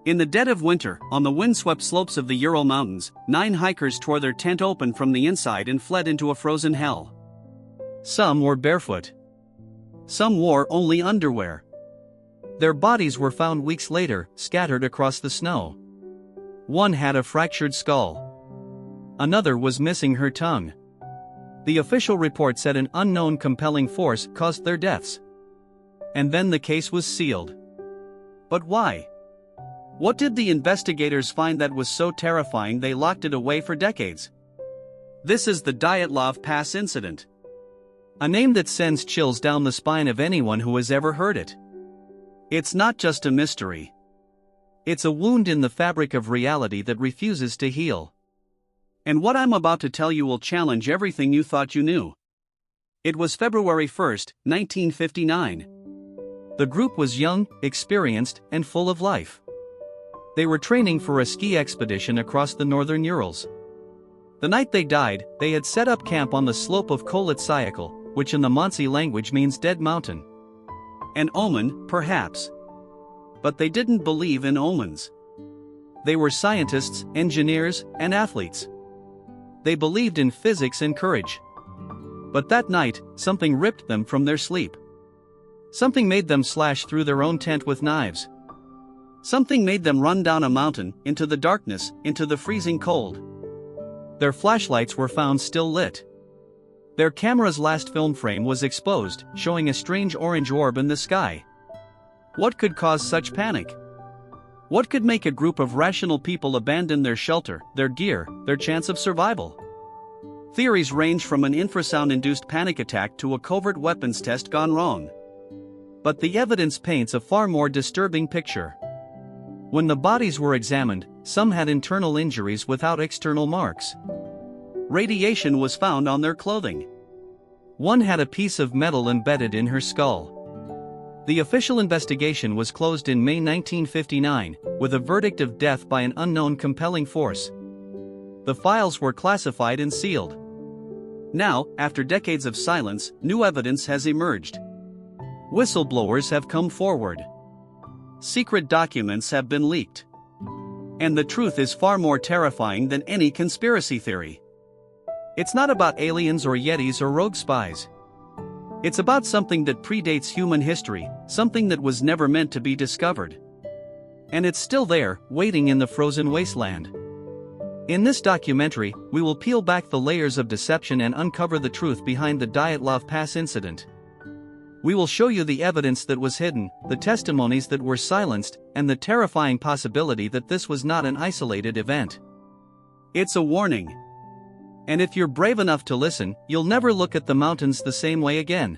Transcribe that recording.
In the dead of winter, on the windswept slopes of the Ural Mountains, 9 hikers tore their tent open from the inside and fled into a frozen hell. Some were barefoot. Some wore only underwear. Their bodies were found weeks later, scattered across the snow. One had a fractured skull. Another was missing her tongue. The official report said an unknown compelling force caused their deaths. And then the case was sealed. But why? What did the investigators find that was so terrifying they locked it away for decades? This is the Dyatlov Pass incident. A name that sends chills down the spine of anyone who has ever heard it. It's not just a mystery. It's a wound in the fabric of reality that refuses to heal. And what I'm about to tell you will challenge everything you thought you knew. It was February 1, 1959. The group was young, experienced, and full of life. They were training for a ski expedition across the northern Urals. The night they died, they had set up camp on the slope of Kolit-Syakhl, which in the Monsey language means dead mountain. An omen, perhaps. But they didn't believe in omens. They were scientists, engineers, and athletes. They believed in physics and courage. But that night, something ripped them from their sleep. Something made them slash through their own tent with knives. Something made them run down a mountain, into the darkness, into the freezing cold. Their flashlights were found still lit. Their camera's last film frame was exposed, showing a strange orange orb in the sky. What could cause such panic? What could make a group of rational people abandon their shelter, their gear, their chance of survival? Theories range from an infrasound-induced panic attack to a covert weapons test gone wrong. But the evidence paints a far more disturbing picture. When the bodies were examined, some had internal injuries without external marks. Radiation was found on their clothing. One had a piece of metal embedded in her skull. The official investigation was closed in May 1959, with a verdict of death by an unknown compelling force. The files were classified and sealed. Now, after decades of silence, new evidence has emerged. Whistleblowers have come forward. Secret documents have been leaked. And the truth is far more terrifying than any conspiracy theory. It's not about aliens or yetis or rogue spies. It's about something that predates human history, something that was never meant to be discovered. And it's still there, waiting in the frozen wasteland. In this documentary, we will peel back the layers of deception and uncover the truth behind the Dyatlov Pass incident. We will show you the evidence that was hidden, the testimonies that were silenced, and the terrifying possibility that this was not an isolated event. It's a warning. And if you're brave enough to listen, you'll never look at the mountains the same way again.